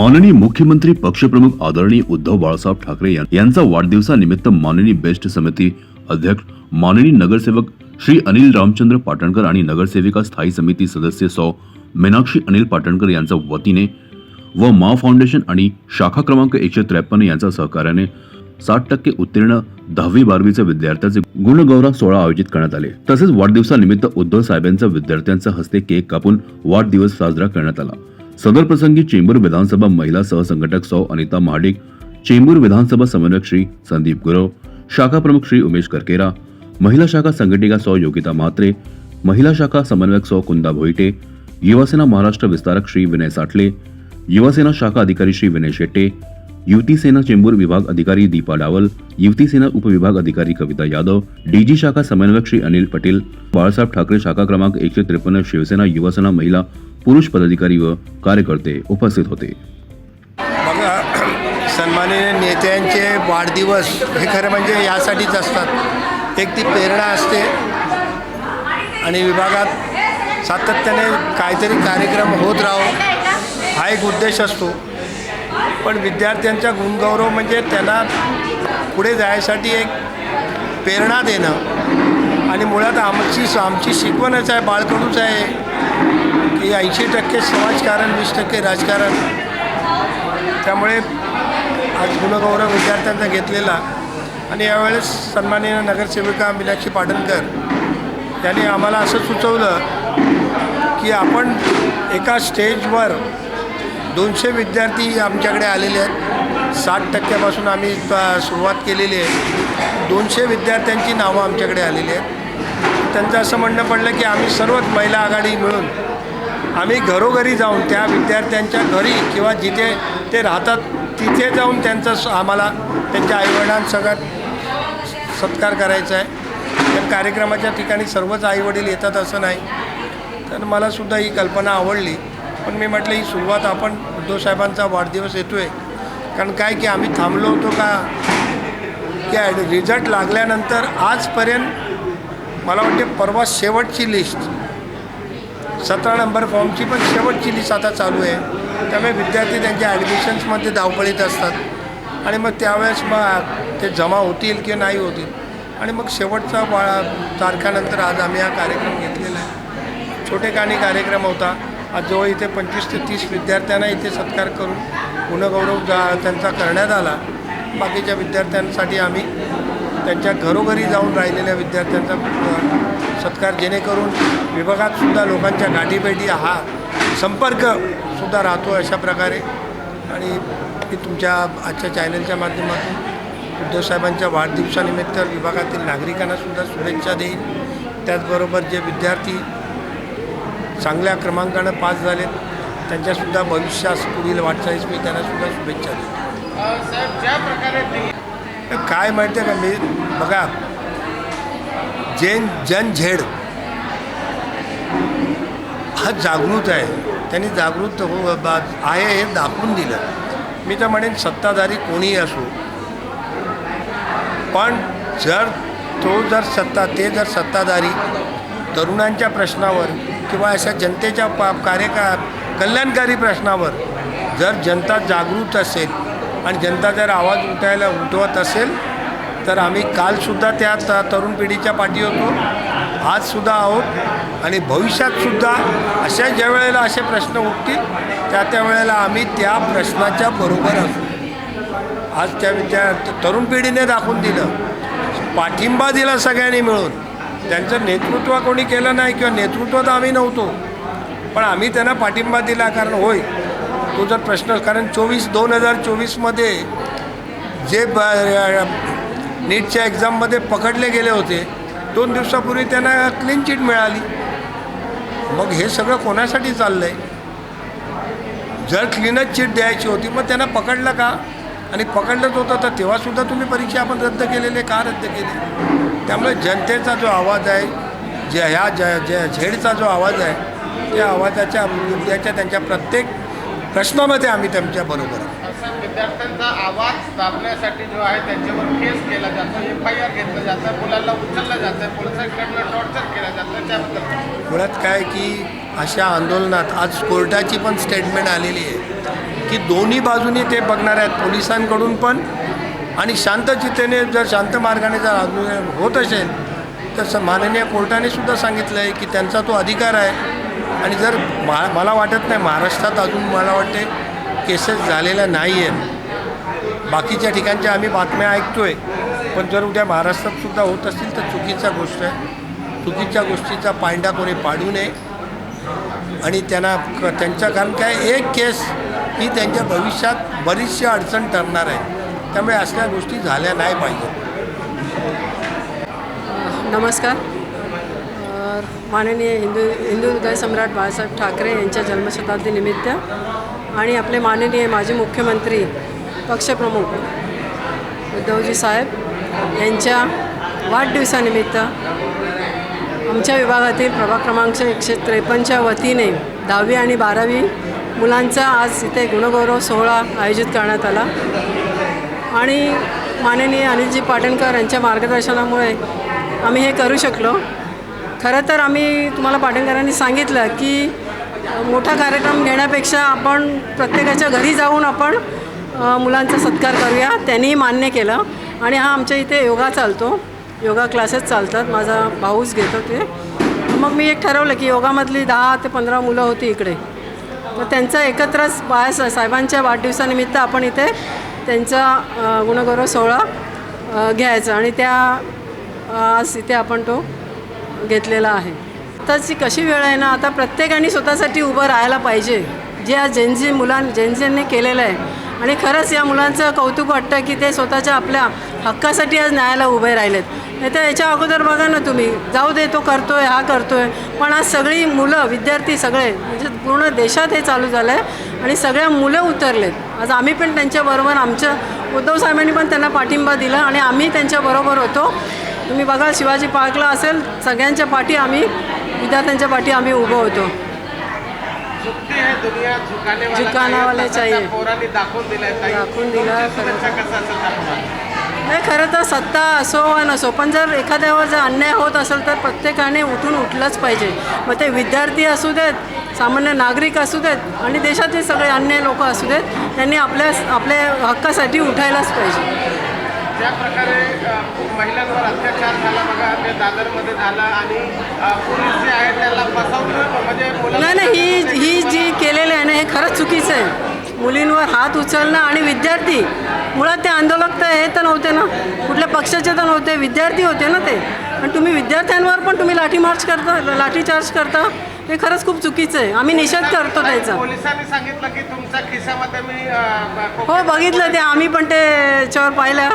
माननीय मुख्यमंत्री पक्षप्रमुख आदरणीय उद्धव बाळासाहेब ठाकरे यांचा वाढदिवसानिमित्त माननीय बेस्ट समिती अध्यक्ष माननीय नगरसेवक श्री अनिल रामचंद्र पाटणकर आणि नगरसेविका स्थायी समिती सदस्य सौ मीनाक्षी अनिल पाटणकर यांच्या वतीने व मा फाउंडेशन आणि शाखा क्रमांक 153 यांच्या सहकार्याने 60% उत्तीर्ण 10वी-12वीच्या विद्यार्थ्यांचे गुणगौरव सोहळा आयोजित करण्यात आले। तसेच वाढदिवसानिमित्त उद्धव साहेबांच्या विद्यार्थ्यांच्या हस्ते केक कापून वाढदिवस साजरा करण्यात आला। सदर प्रसंगी चेंबूर विधानसभा महिला सहसंघटक सौ अनिता महाडिक, चेंबूर विधानसभा समन्वयक श्री संदीप गुरव, शाखा प्रमुख श्री उमेश करकेरा, महिला शाखा संघटिका सौ योगिता म्हात्रे, महिला शाखा समन्वयक सौ कुंदा भोईटे, युवासेना महाराष्ट्र विस्तारक श्री विनय साठले, युवासेना शाखा अधिकारी श्री विनय शेट्टे, युवती सेना चेंबूर विभाग अधिकारी दीपा डावल, युवती सेना उपविभाग अधिकारी कविता यादव, डीजी शाखा समन्वयक श्री अनिल पटेल, बाळासाहेब ठाकरे शाखा क्रमांक 153 शिवसेना युवासेना महिला पुरुष पदाधिकारी व कार्यकर्ते उपस्थित होते। बघा, सन्माननीय नेत्यांचे वाढदिवस हे खरं म्हणजे यासाठीच असतात। एक ती प्रेरणा असते आणि विभागात सातत्याने काहीतरी कार्यक्रम होत राहो हा एक उद्देश असतो। पण विद्यार्थ्यांचा गुणगौरव म्हणजे त्यांना पुढे जायसाठी एक प्रेरणा देणं आणि मुळात आमची शिकवणच आहे, बाळकडूच आहे की 80% समाजकारण 20% राजकारण। त्यामुळे आज गुणगौरव विद्यार्थ्यांचा घेतलेला आणि यावेळेस सन्माननीय नगरसेविका मीनाक्षी पाटणकर यांनी आम्हाला असं सुचवलं की आपण एका स्टेजवर 200 विद्यार्थी आमच्याकडे आलेले आहेत। 60% आम्ही सुरुवात केलेली आहे। 200 विद्यार्थ्यांची नावं आमच्याकडे आलेली आहेत। त्यांचं असं म्हणणं पडलं की आम्ही सर्वच महिला आघाडी मिळून आम्ही घरोघरी जाऊन त्या विद्यार्थ्यांच्या घरी किंवा जिथे ते राहतात तिथे जाऊन आम्हाला त्यांच्या आईवडिलांसकट सत्कार करायचा आहे। त्या कार्यक्रमाच्या ठिकाणी सर्वच आईवडील येतात असं नाही, तर मलासुद्धा ही कल्पना आवडली। पण मी म्हटलं ही सुरुवात आपण उद्धव साहेबांचा वाढदिवस येतो आहे, कारण काय की आम्ही थांबलो होतो का की रिझल्ट लागल्यानंतर आजपर्यंत मला वाटते परवा शेवटची लिस्ट 17 नंबर फॉर्मची पण शेवटची लिस्ट आता चालू आहे। त्यामुळे विद्यार्थी त्यांच्या ॲडमिशन्समध्ये धावपळीत असतात आणि मग त्यावेळेस मग ते जमा होतील की नाही होतील आणि मग शेवटचा तारखानंतर आज आम्ही हा कार्यक्रम घेतलेला आहे। छोटेखानी कार्यक्रम होता। आज जवळ इथे 25 ते 30 विद्यार्थ्यांना इथे सत्कार करून गुणगौरव त्यांचा करण्यात आला। बाकीच्या विद्यार्थ्यांसाठी आम्ही त्यांच्या घरोघरी जाऊन राहिलेल्या विद्यार्थ्यांचा सत्कार, जेणेकरून विभागातसुद्धा लोकांच्या गाठीभेटी हा संपर्कसुद्धा राहतो अशा प्रकारे। आणि मी तुमच्या आजच्या चॅनलच्या माध्यमातून उद्धव साहेबांच्या वाढदिवसानिमित्त विभागातील नागरिकांनासुद्धा शुभेच्छा देईन। त्याचबरोबर जे विद्यार्थी चांगल्या क्रमांकानं पास झालेत त्यांच्यासुद्धा भविष्यास पुढील वाटचालीस मी त्यांनासुद्धा शुभेच्छा देतो। ज्या प्रकारे काय माहिती आहे का, मी बघा जन झेड हा जागृत आहे, त्यांनी जागृत आहे हे दाखवून दिलं। मी तर म्हणेन सत्ताधारी कोणीही असो, पण जर सत्ताधारी तरुणांच्या प्रश्नावर किंवा अशा जनतेच्या कल्याणकारी प्रश्नावर जर जनता जागृत असेल आणि जनता जर आवाज उठवत असेल तर आम्ही कालसुद्धा त्या तरुण पिढीच्या पाठी होतो, आजसुद्धा आहोत आणि भविष्यातसुद्धा अशा ज्या वेळेला असे प्रश्न उठतील त्या वेळेला आम्ही त्या प्रश्नाच्या बरोबर असू। आज त्या तरुण पिढीने दाखवून दिलं, पाठिंबा दिला सगळ्यांनी मिळून। त्यांचं नेतृत्व कोणी केलं नाही किंवा नेतृत्वात आम्ही नव्हतो, पण आम्ही त्यांना पाठिंबा दिला। कारण होय, तो जर प्रश्न, कारण 2024मध्ये जे नीटच्या एक्झाममध्ये पकडले गेले होते 2 दिवसापूर्वी त्यांना क्लीन चिट मिळाली। मग हे सगळं कोणासाठी चाललं आहे? जर क्लीनच चिट द्यायची होती मग त्यांना पकडलं का? आणि पकडलंच होतं तर तेव्हासुद्धा तुम्ही परीक्षा आपण रद्द केलेले का रद्द केली? त्यामुळे जनतेचा जो आवाज आहे, झेडचा जो आवाज आहे, त्या आवाजाच्या मुद्द्याच्या त्यांच्या प्रत्येक प्रश्नामध्ये आम्ही त्यांच्या बरोबर आहे। असा विद्यार्थ्यांचा आवाज दाबण्यासाठी जो आहे त्यांच्यावर केस केला जातो, FIR घेतलं जातं, मुलांना उचललं जातं, पोलिसांकडनं टॉर्चर केलं जातं, त्याबद्दल मुळात काय की अशा आंदोलनात आज कोर्टाची पण स्टेटमेंट आलेली आहे की दोन्ही बाजूनी ते बघणार आहेत, पोलिसांकडून पण आणि शांतचित्तेने जर शांत मार्गाने जर अजून होत असेल तर माननीय कोर्टाने सुद्धा सांगितलं आहे की त्यांचा तो अधिकार आहे. आणि जर मला वाटत नाही महाराष्ट्रात अजून मला वाटते केसेस झालेल्या नाही आहेत. बाकीच्या ठिकाणच्या आम्ही बातम्या ऐकतो आहे, पण जर उद्या महाराष्ट्रात सुद्धा होत असतील तर चुकीचा गोष्ट आहे. चुकीच्या गोष्टीचा पायंडा कोणी पाडू नये आणि त्यांच्या कारण काय एक केस ही त्यांच्या भविष्यात बरीचशी अडचण ठरणार आहे. त्यामुळे असल्या गोष्टी झाल्या नाही पाहिजे. नमस्कार. माननीय हिंदू हृदय सम्राट बाळासाहेब ठाकरे यांच्या जन्मशताब्दीनिमित्त आणि आपले माननीय माजी मुख्यमंत्री पक्षप्रमुख उद्धवजी साहेब यांच्या वाढदिवसानिमित्त आमच्या विभागातील प्रभाग क्रमांक 153च्या वतीने 10वी आणि 12वी मुलांचा आज इथे गुणगौरव सोहळा आयोजित करण्यात आला आणि माननीय अनिलजी पाटणकर यांच्या मार्गदर्शनामुळे आम्ही हे करू शकलो. खरं तर आम्ही तुम्हाला पाटणकरांनी सांगितलं की मोठा कार्यक्रम घेण्यापेक्षा आपण प्रत्येकाच्या घरी जाऊन आपण मुलांचा सत्कार करूया. त्यांनीही मान्य केलं आणि हा आमच्या इथे योगा चालतो, योगा क्लासेस चालतात, माझा भाऊच घेतो ते. मग मी एक ठरवलं की योगामधली 10 ते 15 मुलं होती इकडे, तर त्यांचा एकत्रच बाळासाहेबांच्या वाढदिवसानिमित्त आपण इथे त्यांचा गुणगौरव सोहळा घ्यायचा आणि त्या आज इथे आपण तो घेतलेला आहे. आताची कशी वेळ आहे ना, आता प्रत्येकाने स्वतःसाठी उभं राहायला पाहिजे, जे आज जेनझींनी केलेलं आहे. आणि खरंच या मुलांचं कौतुक वाटतं की ते स्वतःच्या आपल्या हक्कासाठी आज न्यायाला उभे राहिलेत. नाही तर याच्या अगोदर बघा ना तुम्ही, जाऊ दे तो करतो आहे हा करतो आहे, पण आज सगळी मुलं विद्यार्थी सगळे म्हणजे पूर्ण देशात हे चालू झालं आहे आणि सगळ्या मुलं उतरलेत. आज आम्ही पण त्यांच्याबरोबर आमच्या उद्धव साहेबांनी पण त्यांना पाठिंबा दिला आणि आम्ही त्यांच्याबरोबर होतो. तुम्ही बघा शिवाजी पार्कला असेल, सगळ्यांच्या पाठी आम्ही विद्यार्थ्यांच्या पाठी आम्ही उभं होतो. झुकाने वाले चाहिए दाखवून दिलं नाही. खरं तर सत्ता असो वा नसो, पण जर एखाद्यावर जर अन्याय होत असेल तर प्रत्येकाने उठलंच पाहिजे. मग ते विद्यार्थी असू देत, सामान्य नागरिक असू देत आणि देशातील सगळे अन्य लोक असू देत, त्यांनी आपल्या हक्कासाठी उठायलाच पाहिजे. ज्या प्रकारे महिलांवर अत्याचार झाला बघा, ते दादरमध्ये झाला आणि पोलीस जे आहे त्याला फसवलं म्हणजे नाही, ही जी केलेलं आहे ना हे खरंच चुकीचं आहे. मुलींवर हात उचलणं आणि विद्यार्थी मुळात ते आंदोलक तर हे तर नव्हते ना, कुठल्या पक्षाचे तर नव्हते, विद्यार्थी होते ना ते. आणि तुम्ही विद्यार्थ्यांवर पण तुम्ही लाठीचार्ज करता, हे खरंच खूप चुकीचं आहे. आम्ही निषेध करतो त्याचा. पोलिसांनी सांगितलं की तुमच्या खिशामध्ये मी हो बघितलं ते, आम्ही पण ते याच्यावर पाहिलं.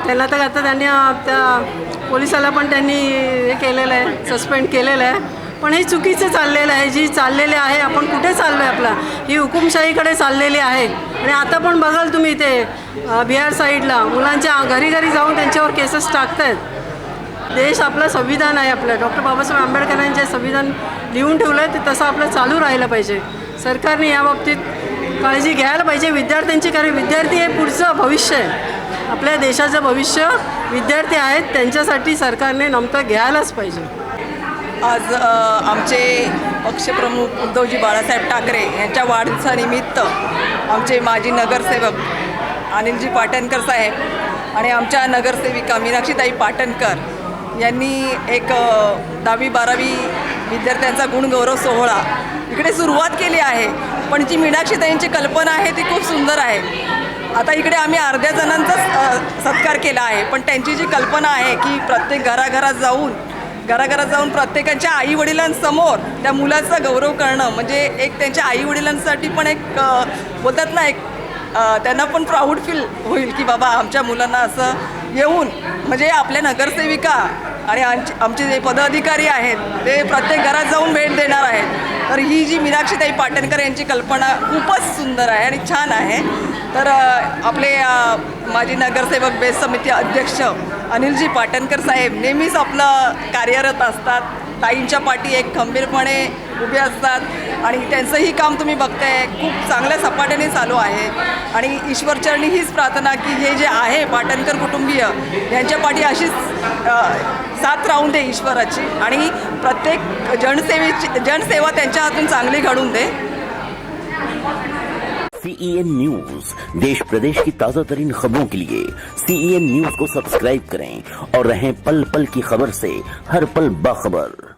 त्याला तर आता त्यांनी त्या पोलिसाला पण त्यांनी हे केलेलं आहे, सस्पेंड केलेलं आहे. पण हे चुकीचं चाललेलं आहे. जी चाललेली आहे, आपण कुठे चाललो आहे, आपला ही हुकुमशाहीकडे चाललेली आहे. आणि आता पण बघाल तुम्ही ते बिहार साईडला मुलांच्या घरी घरी जाऊन त्यांच्यावर केसेस टाकत आहेत. देश आपलं संविधान आहे, आपलं डॉक्टर बाबासाहेब आंबेडकरांचे संविधान लिहून ठेवलं आहे, ते तसं आपलं चालू राहिलं पाहिजे. सरकारने याबाबतीत काळजी घ्यायला पाहिजे विद्यार्थ्यांची, कारण विद्यार्थी हे पुढचं भविष्य आहे, आपल्या देशाचं भविष्य विद्यार्थी आहेत, त्यांच्यासाठी सरकारने नमतं घ्यायलाच पाहिजे. आज आमचे पक्षप्रमुख उद्धवजी बाळासाहेब ठाकरे यांच्या वाढदिवसानिमित्त आमचे माजी नगरसेवक अनिलजी पाटणकर साहेब आणि आमच्या नगरसेविका मीनाक्षीताई पाटणकर यांनी एक 10वी 12वी विद्यार्थ्यांचा गुणगौरव सोहळा इकडे सुरुवात केली आहे. पण जी मीनाक्षीताईंची कल्पना आहे ती खूप सुंदर आहे. आता इकडे आम्ही अर्ध्या जणांचाच सत्कार केला आहे, पण त्यांची जी कल्पना आहे की प्रत्येक घराघरात जाऊन प्रत्येकाच्या आईवडिलांसमोर त्या मुलाचा गौरव करणं, म्हणजे एक त्यांच्या आईवडिलांसाठी पण एक बोलतात ना, एक त्यांना पण प्राऊड फील होईल की बाबा आमच्या मुलांना असं येऊन, म्हणजे आपल्या नगरसेविका आणि आमचे जे पदाधिकारी आहेत ते प्रत्येक घरात जाऊन भेट देणार आहेत. तर ही जी मीनाक्षीताई पाटणकर यांची कल्पना खूपच सुंदर आहे आणि छान आहे. तर आपले माजी नगरसेवक बेस्ट समिती अध्यक्ष अनिलजी पाटणकर साहेब नेहमीच आपलं कार्यरत असतात, ताईंच्या पाठी एक खंबीरपणे उभे असतात आणि त्यांचंही काम तुम्ही बघताय खूप चांगल्या सपाट्याने चालू आहे. आणि ईश्वरचरणी हीच प्रार्थना की हे जे आहे पाटणकर कुटुंबीय यांच्या पाठी अशीच साथ राहून दे ईश्वराची आणि प्रत्येक जनसेवा त्यांच्या हातून चांगली घडून दे. CEN न्यूज देश प्रदेश की ताजा तरीन खबरों के लिए CEN न्यूज को सब्सक्राइब करें और रहें पल पल की खबर से हर पल बाखबर।